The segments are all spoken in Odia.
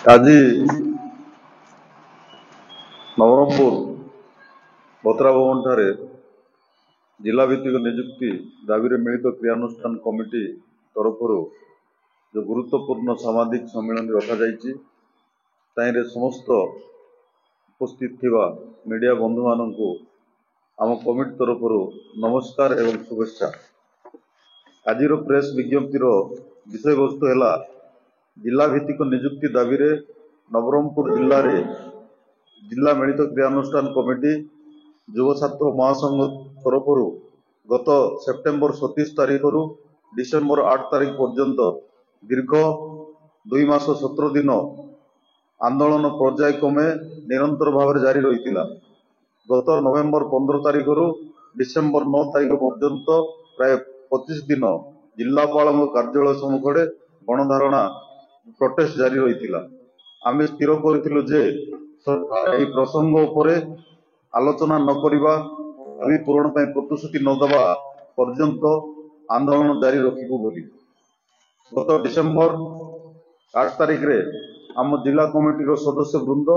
ଆଜି ନବରଙ୍ଗପୁର ବତ୍ରା ଭବନଠାରେ ଜିଲ୍ଲା ଭିତ୍ତିକ ନିଯୁକ୍ତି ଦାବିରେ ମିଳିତ କ୍ରିୟାନୁଷ୍ଠାନ କମିଟି ତରଫରୁ ଯେଉଁ ଗୁରୁତ୍ୱପୂର୍ଣ୍ଣ ସାମ୍ବାଦିକ ସମ୍ମିଳନୀ ରଖାଯାଇଛି ତାହିଁରେ ସମସ୍ତ ଉପସ୍ଥିତ ଥିବା ମିଡ଼ିଆ ବନ୍ଧୁମାନଙ୍କୁ ଆମ କମିଟି ତରଫରୁ ନମସ୍କାର ଏବଂ ଶୁଭେଚ୍ଛା। ଆଜିର ପ୍ରେସ୍ ବିଜ୍ଞପ୍ତିର ବିଷୟବସ୍ତୁ ହେଲା ଜିଲ୍ଲା ଭିତ୍ତିକ ନିଯୁକ୍ତି ଦାବିରେ ନବରଙ୍ଗପୁର ଜିଲ୍ଲାରେ ଜିଲ୍ଲା ମିଳିତ କ୍ରିୟାନୁଷ୍ଠାନ କମିଟି ଯୁବ ଛାତ୍ର ମହାସଂଘ ତରଫରୁ ଗତ ସେପ୍ଟେମ୍ବର 27 ତାରିଖରୁ ଡିସେମ୍ବର 8 ତାରିଖ ପର୍ଯ୍ୟନ୍ତ ଦୀର୍ଘ 2 ମାସ 17 ଦିନ ଆନ୍ଦୋଳନ ପର୍ଯ୍ୟାୟକ୍ରମେ ନିରନ୍ତର ଭାବରେ ଜାରି ରହିଥିଲା। ଗତ ନଭେମ୍ବର 15 ତାରିଖରୁ ଡିସେମ୍ବର 9 ତାରିଖ ପର୍ଯ୍ୟନ୍ତ ପ୍ରାୟ 25 ଦିନ ଜିଲ୍ଲାପାଳଙ୍କ କାର୍ଯ୍ୟାଳୟ ସମ୍ମୁଖରେ ଗଣଧାରଣା ପ୍ରୋଟେଷ୍ଟ ଜାରି ରହିଥିଲା। ଆମେ ସ୍ଥିର କରିଥିଲୁ ଯେ ସରକାର ଏହି ପ୍ରସଙ୍ଗ ଉପରେ ଆଲୋଚନା ନ କରିବା, ଦାବି ପୂରଣ ପାଇଁ ପ୍ରତିଶ୍ରୁତି ନ ଦେବା ପର୍ଯ୍ୟନ୍ତ ଆନ୍ଦୋଳନ ଜାରି ରଖିବୁ ବୋଲି। ଗତ ଡିସେମ୍ବର 8 ତାରିଖରେ ଆମ ଜିଲ୍ଲା କମିଟିର ସଦସ୍ୟ ବୃନ୍ଦ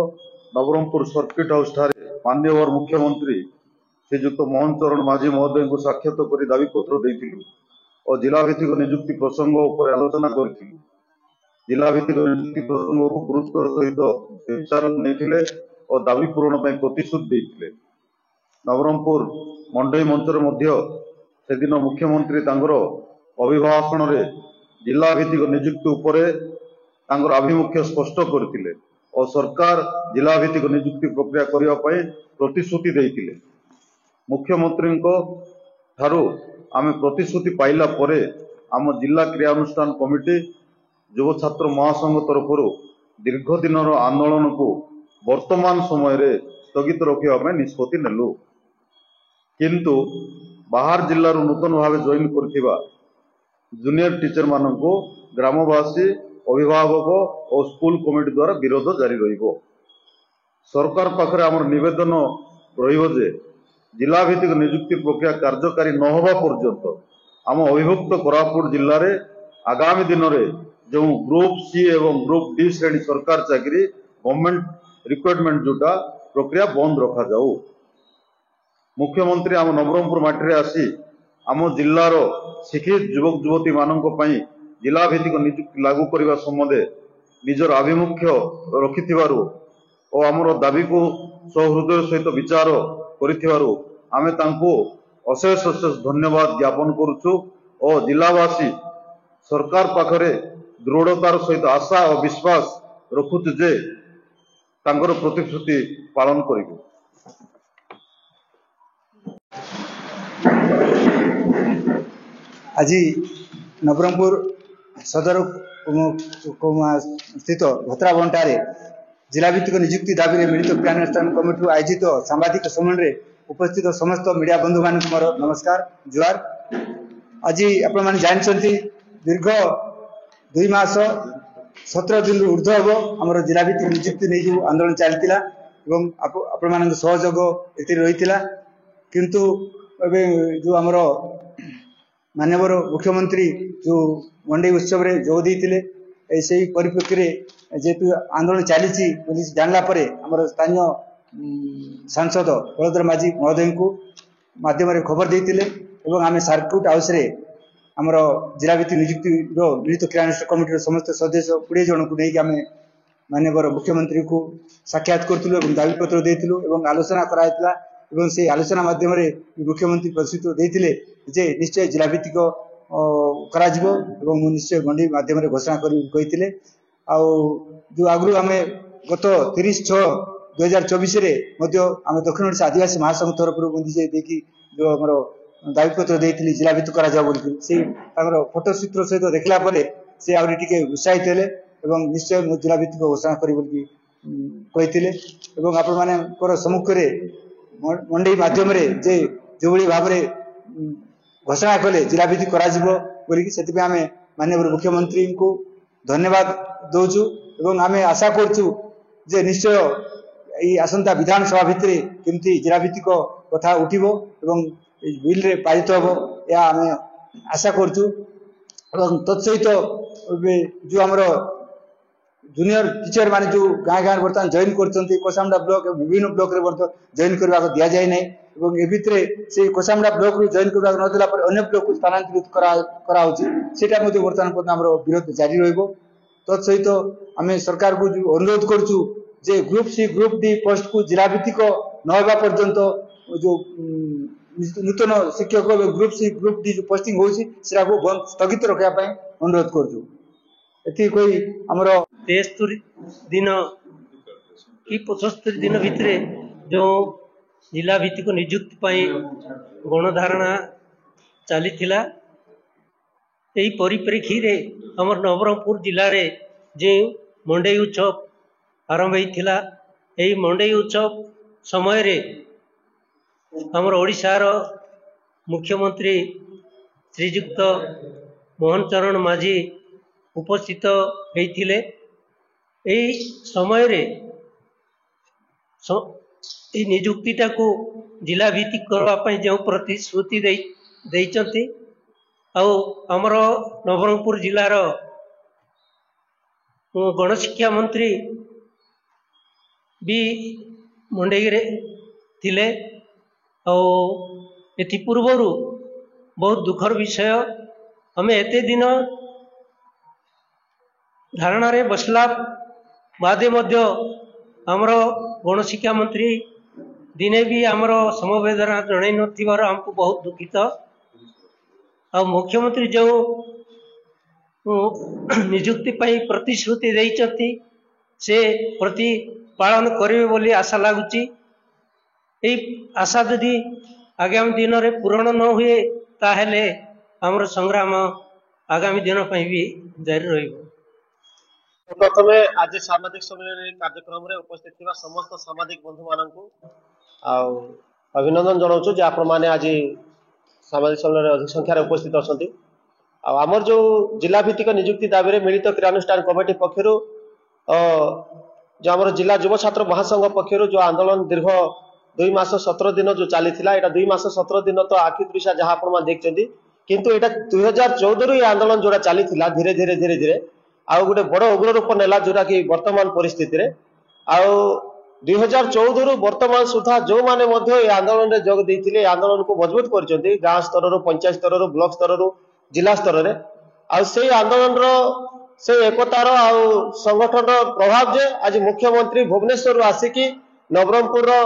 ନବରଙ୍ଗପୁର ସର୍କିଟ ହାଉସ୍ ଠାରେ ମାନ୍ୟବର ମୁଖ୍ୟମନ୍ତ୍ରୀ ଶ୍ରୀଯୁକ୍ତ ମୋହନ ଚରଣ ମାଝୀ ମହୋଦୟଙ୍କୁ ସାକ୍ଷାତ କରି ଦାବିପତ୍ର ଦେଇଥିଲୁ ଓ ଜିଲ୍ଲା ଭିତ୍ତିକ ନିଯୁକ୍ତି ପ୍ରସଙ୍ଗ ଉପରେ ଆଲୋଚନା କରିଥିଲୁ। ଜିଲ୍ଲା ଭିତ୍ତିକ ନିଯୁକ୍ତି ପ୍ରସଙ୍ଗକୁ ଗୁରୁତ୍ୱର ସହିତ ବିଚାରକୁ ନେଇଥିଲେ ଓ ଦାବି ପୂରଣ ପାଇଁ ପ୍ରତିଶ୍ରୁତି ଦେଇଥିଲେ। ନବରଙ୍ଗପୁର ମଣ୍ଡେଇ ମଞ୍ଚରେ ମଧ୍ୟ ସେଦିନ ମୁଖ୍ୟମନ୍ତ୍ରୀ ତାଙ୍କର ଅଭିଭାଷଣରେ ଜିଲ୍ଲା ଭିତ୍ତିକ ନିଯୁକ୍ତି ଉପରେ ତାଙ୍କର ଆଭିମୁଖ୍ୟ ସ୍ପଷ୍ଟ କରିଥିଲେ ଓ ସରକାର ଜିଲ୍ଲା ଭିତ୍ତିକ ନିଯୁକ୍ତି ପ୍ରକ୍ରିୟା କରିବା ପାଇଁ ପ୍ରତିଶ୍ରୁତି ଦେଇଥିଲେ। ମୁଖ୍ୟମନ୍ତ୍ରୀଙ୍କ ଠାରୁ ଆମେ ପ୍ରତିଶ୍ରୁତି ପାଇଲା ପରେ ଆମ ଜିଲ୍ଲା କ୍ରିୟାନୁଷ୍ଠାନ କମିଟି ଯୁବ ଛାତ୍ର ମହାସଂଘ ତରଫରୁ ଦୀର୍ଘ ଦିନର ଆନ୍ଦୋଳନକୁ ବର୍ତ୍ତମାନ ସମୟରେ ସ୍ଥଗିତ ରଖିବା ପାଇଁ ନିଷ୍ପତ୍ତି ନେଲୁ। କିନ୍ତୁ ବାହାର ଜିଲ୍ଲାରୁ ନୂତନ ଭାବେ ଜଏନ୍ କରିଥିବା ଜୁନିୟର ଟିଚର ମାନଙ୍କୁ ଗ୍ରାମବାସୀ, ଅଭିଭାବକ ଓ ସ୍କୁଲ କମିଟି ଦ୍ୱାରା ବିରୋଧ ଜାରି ରହିବ। ସରକାର ପାଖରେ ଆମର ନିବେଦନ ରହିବ ଯେ ଜିଲ୍ଲା ଭିତ୍ତିକ ନିଯୁକ୍ତି ପ୍ରକ୍ରିୟା କାର୍ଯ୍ୟକାରୀ ନ ହେବା ପର୍ଯ୍ୟନ୍ତ ଆମ ଅବିଭକ୍ତ କୋରାପୁଟ ଜିଲ୍ଲାରେ ଆଗାମୀ ଦିନରେ ଯେଉଁ ଗ୍ରୁପ ସି ଏବଂ ଗ୍ରୁପ ଡି ଶ୍ରେଣୀ ସରକାର ଚାକିରି ଗଭର୍ଣ୍ଣମେଣ୍ଟ ରିକ୍ରୁଟମେଣ୍ଟ ଯୋଉଟା ପ୍ରକ୍ରିୟା ବନ୍ଦ ରଖାଯାଉ। ମୁଖ୍ୟମନ୍ତ୍ରୀ ଆମ ନବରଙ୍ଗପୁର ମାଟିରେ ଆସି ଆମ ଜିଲ୍ଲାର ଶିକ୍ଷିତ ଯୁବକ ଯୁବତୀ ମାନଙ୍କ ପାଇଁ ଜିଲ୍ଲା ଭିତ୍ତିକ ନିଯୁକ୍ତି ଲାଗୁ କରିବା ସମ୍ବନ୍ଧରେ ନିଜର ଆଭିମୁଖ୍ୟ ରଖିଥିବାରୁ ଓ ଆମର ଦାବିକୁ ସହୃଦୟ ସହିତ ବିଚାର କରିଥିବାରୁ ଆମେ ତାଙ୍କୁ ଅଶେଷ ଅଶେଷ ଧନ୍ୟବାଦ ଜ୍ଞାପନ କରୁଛୁ ଓ ଜିଲ୍ଲାବାସୀ ସରକାର ପାଖରେ ଦୃଢ଼ତାର ସହିତ ଆଶା ଓ ବିଶ୍ୱାସ ରଖୁଛୁ ଯେ ତାଙ୍କର ପ୍ରତିଶ୍ରୁତି ପାଳନ କରିବୁ। আজি ନବରଙ୍ଗପୁର ସଦର ସ୍ଥିତ ଭତ୍ରାବନଠାରେ ଜିଲ୍ଲାଭିତ୍ତିକ ନିଯୁକ୍ତି ଦାବିରେ ମିଳିତ କ୍ରିୟାନୁଷ୍ଠାନ କମିଟିରୁ ଆୟୋଜିତ ସାମ୍ବାଦିକ ସମ୍ମିଳନୀରେ ଉପସ୍ଥିତ ସମସ୍ତ ମିଡ଼ିଆ ବନ୍ଧୁମାନଙ୍କୁ ମୋର ନମସ୍କାର ଜୁହାର। ଆଜି ଆପଣମାନେ ଜାଣିଛନ୍ତି ଦୀର୍ଘ 2 ମାସ 17 ଦିନରୁ ଉର୍ଦ୍ଧ୍ୱ ହେବ ଆମର ଜିଲ୍ଲାଭିତ୍ତିକ ନିଯୁକ୍ତି ନେଇ ଯେଉଁ ଆନ୍ଦୋଳନ ଚାଲିଥିଲା ଏବଂ ଆପଣମାନଙ୍କ ସହଯୋଗ ଏଥିରେ ରହିଥିଲା। କିନ୍ତୁ ଏବେ ଯେଉଁ ଆମର ମାନ୍ୟବର ମୁଖ୍ୟମନ୍ତ୍ରୀ ଯେଉଁ ମଣ୍ଡେଇ ଉତ୍ସବରେ ଯୋଗ ଦେଇଥିଲେ ସେହି ପରିପ୍ରେକ୍ଷୀରେ ଯେହେତୁ ଆନ୍ଦୋଳନ ଚାଲିଛି ବୋଲି ଜାଣିଲା ପରେ ଆମର ସ୍ଥାନୀୟ ସାଂସଦ ବଳଧର ମାଝୀ ମହୋଦୟଙ୍କୁ ମାଧ୍ୟମରେ ଖବର ଦେଇଥିଲେ ଏବଂ ଆମେ ସର୍କିଟ ହାଉସରେ ଆମର ଜିଲ୍ଲାଭିତ୍ତିକ ନିଯୁକ୍ତିର ମିଳିତ କ୍ରିୟାନୁଷ୍ଠାନ କମିଟିର ସମସ୍ତ ସଦସ୍ୟ 20 ଜଣଙ୍କୁ ନେଇକି ଆମେ ମାନ୍ୟବର ମୁଖ୍ୟମନ୍ତ୍ରୀଙ୍କୁ ସାକ୍ଷାତ କରିଥିଲୁ ଏବଂ ଦାବିପତ୍ର ଦେଇଥିଲୁ ଏବଂ ଆଲୋଚନା କରାଯାଇଥିଲା ଏବଂ ସେହି ଆଲୋଚନା ମାଧ୍ୟମରେ ମୁଖ୍ୟମନ୍ତ୍ରୀ ପ୍ରତିଶ୍ରୁତି ଦେଇଥିଲେ ଯେ ନିଶ୍ଚୟ ଜିଲ୍ଲାଭିତ୍ତିକ କରାଯିବ ଏବଂ ମୁଁ ନିଶ୍ଚୟ ଗଣ୍ଡି ମାଧ୍ୟମରେ ଘୋଷଣା କରି କହିଥିଲେ। ଆଉ ଯେଉଁ ଆଗରୁ ଆମେ ଗତ 30/6/2024ରେ ମଧ୍ୟ ଆମେ ଦକ୍ଷିଣ ଓଡ଼ିଶା ଆଦିବାସୀ ମହାସଂଘ ତରଫରୁ ବୁନ୍ଦିଜେ ଦେଇକି ଯେଉଁ ଆମର ଦାବିପତ୍ର ଦେଇଥିଲି ଜିଲ୍ଲାଭିତ୍ତିକ କରାଯାଉ ବୋଲି ସେଇ ତାଙ୍କର ଫଟୋ ଚିତ୍ର ସହିତ ଦେଖିଲା ପରେ ସେ ଆହୁରି ଟିକେ ଉତ୍ସାହିତ ହେଲେ ଏବଂ ନିଶ୍ଚୟ ମୁଁ ଜିଲ୍ଲାଭିତ୍ତିକ ଘୋଷଣା କରିବି ବୋଲି କହିଥିଲେ ଏବଂ ଆପଣମାନଙ୍କର ସମ୍ମୁଖରେ ମଣ୍ଡେଇ ମାଧ୍ୟମରେ ଯେ ଯେଉଁଭଳି ଭାବରେ ଘୋଷଣା କଲେ ଜିଲ୍ଲାଭିତ୍ତିକ କରାଯିବ ବୋଲିକି ସେଥିପାଇଁ ଆମେ ମାନ୍ୟବର ମୁଖ୍ୟମନ୍ତ୍ରୀଙ୍କୁ ଧନ୍ୟବାଦ ଦେଉଛୁ ଏବଂ ଆମେ ଆଶା କରୁଛୁ ଯେ ନିଶ୍ଚୟ এই ଆସନ୍ତା ବିଧାନସଭା ଭିତରେ କେମିତି ଜିଲ୍ଲାଭିତ୍ତିକ କଥା ଉଠିବ ଏବଂ এই ବିଲ୍ରେ ପାରିତ ହେବ ଏହା ଆମେ ଆଶା କରୁଛୁ। ଏବଂ ତତ୍ସହିତ ଏବେ ଯେଉଁ ଆମର जूनियर टीचर माने जो गाँ गाँ बर्तमान जॉइन करछन्ती कोसामडा ब्लॉक विभिन्न ब्लॉक रे बर्तमान जॉइन करबा को दिया जाय नै एवं ए भितरे से कोसामडा ब्लॉक रू जॉइन करबा न देला पर अन्य ब्लॉक को स्थानांतरित करा होची सेटा मध्ये बर्तमान पद हमरो विरोध जारी रहइबो तत् सहित आमे सरकार को जो अनुरोध करछु जे group C group D post को जिला भित्तिक न होबा पर्यंत जो नूतन शिक्षक ग्रुप सी ग्रुप डी जो पोस्टिंग होची सेरा को बंद स्थगित रखया पय अनुरोध करछु एथि कोई हमरो 73 दिन कि 75 दिन भितरे जो जिला भित्तिक नियुक्ति पाई गणधारणा चली थिला एही परिप्रेक्षी रे हमर नवरंगपुर जिला रे जे मंडई उत्सव आरंभ होइथिला एही मंडई उत्सव समय रे हमर ओडिशार मुख्यमंत्री श्रीयुक्त मोहन चरण माझी उपस्थित होइथिले एही समय रे नियुक्तिटा को जिला भित्तिक करबा पई जो प्रतिश्रुति देइचंती आमर नवरंगपुर जिलार गणशिक्षा मंत्री भी मंडई रे थिले एथि पूर्वर बहुत दुखर विषय हमें एते दिन धारणा रे बसला बादे मध्य आमर गणशिक्षा मंत्री दिने भी आमर समवेदना जणै नथिबार हमको बहुत दुखित आ मुख्यमंत्री जो नियुक्ति पाई प्रतिश्रुति देइचंती से प्रति पालन करिवे बोली आशा लागुची एई आशा यदि आगामी दिन रे पूर्ण न हुए ताहेले हमर संग्राम आगामी दिन पाई भी जारी रहिबो। प्रथम आज सामाजिक सम्मेलन कार्यक्रम रे उपस्थित थिबा समस्त सामाजिक बंधु माननकु अभिनंदन जनाऊँ जे आपण माने आज सामाजिक सम्मेलन अधिक संख्यार उपस्थित अछंती आमर जो जिला भित्तिक नियुक्ति दाबी रे मिलित क्रियानुष्ठान कमिटी पक्षरु जो आमर जिला युव छात्र महासंघ पक्षरु जो आंदोलन दीर्घ 2 मास 17 दिन जो चली थिला एटा 2 मास 17 दिन तो आखि दृश्य जहां आपण मा देखचंती किंतु एटा 2014 रु आंदोलन जोड़ा चली थिला धीरे धीरे धीरे धीरे आ गोटे बड़ उग्र रूप नेला जोटा कि वर्तमान परिस्थिति रे आ 2014 रु वर्तमान सुधा जो माने मध्य ए आंदोलन रे जोग देथिले आंदोलन को मजबूत करचंती गांव स्तर रो पंचायत स्तर रो ब्लॉक स्तर रो जिला स्तर रे आ से आंदोलन रो से एकतार आ संगठन रो प्रभाव जे आज मुख्यमंत्री भुवनेश्वर आसिकी नवरंगपुर रो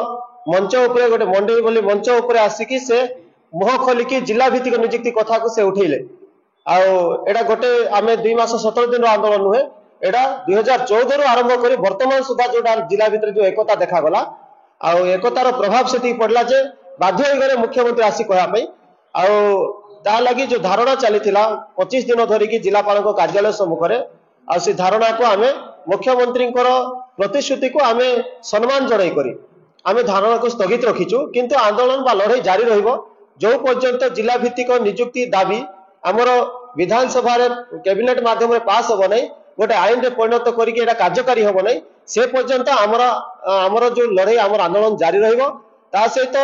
मंच उपरे गोटे मंडई बोली मंच उपरे आसिकी से मुह खोलिकी जिला भित्तिक नियुक्ति कथा को से उठेले एटा गोटे आमे 2 मास 17 दिन आंदोलन नुहे एटा 2014 रु आरंभ करी वर्तमान सुधा जोटा जिला भितर जो एकता देखा गला आ एकतार प्रभाव सेठी पड़ला जे बाध्य गरे मुख्यमंत्री आसी कहया पई आ ता लगी जो धारणा चलीथिला 25 दिन धरि की जिलापाल कार्यालय सम्मुख रे आ से धारणा को आमे मुख्यमंत्री प्रतिश्रुति को आमे सम्मान जणाई करी आमे धारणा को स्थगित रखिछु किंतु आंदोलन बा लड़ाई जारी रहिबो जो पर्यंत जिला भित्तिक नियुक्ति दाबी आमर विधानसभा कैबिनेट माध्यम पास हम ना गोटे आईन रे परिणत करके कार्यकारी हम ना से पर्यंत आमर जो लड़ाई आमर आंदोलन जारी रहिबो ता सहित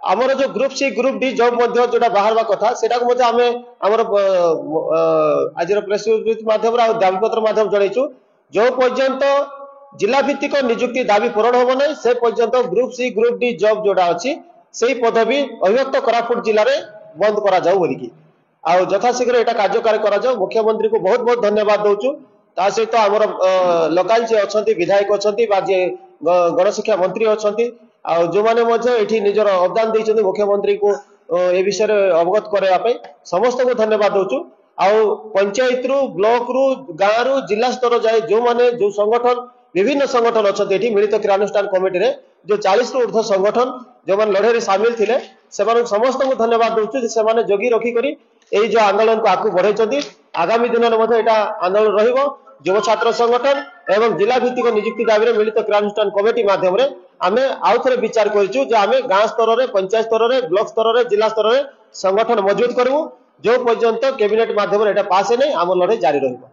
आमर जो group C group D job मध्य जोटा बाहरवा कथा सेटा को मध्य आमे आमर आज प्रेस माध्यम रे दाबीपत्र माध्यम जणाइछु जो पर्यंत जिला भित्तिक नियुक्ति दाबी पूरण हम ना से पर्यंत group C group D job जोटा अछि सेही पदवी अभिव्यक्त कोरापुट जिले में बंद करा जाऊ बोलिकी आ यथाशीघ्र एटा कार्यकारी करा जाऊ मुख्यमंत्री को बहुत बहुत धन्यवाद दउछु ता सहित हमर लोकल जे अछंती विधायक अछंती बा जे गणशिक्षा मंत्री अछंती आ जो माने मजे एठी निजर अवदान दैछंती मुख्यमंत्री को ए विषय रे अवगत करया पई समस्त को धन्यवाद दउछु आ पंचायत रु ब्लॉक रु गाँ रु जिला स्तर जाय जो माने जो संगठन विभिन्न संगठन अछंती एठी मिलित क्रियानुष्ठान कमिटी रे जो 40 रु ऊर्ध्व संगठन जो मान लड़ाई शामिल थिले सेमान समस्त को धन्यवाद दउछु जे सेमाने जोगी रखी करी एई जो आंदोलन को आगु बढ़ाइछंती आगामी दिन में मध्य एटा आंदोलन रहिबो युव छात्र संगठन एवं जिला भित्तिक नियुक्ति दाबी रे मिलित क्रियानुष्ठान कमिटी माध्यम रे आमे आउ थरे विचार करिछु जे आमे गाँ स्तर रे पंचायत स्तर रे ब्लॉक स्तर रे जिला स्तर रे संगठन मजबूत करबो जो पर्यंत कैबिनेट माध्यम रे एटा पास नै आम लड़ाई जारी रहिबो।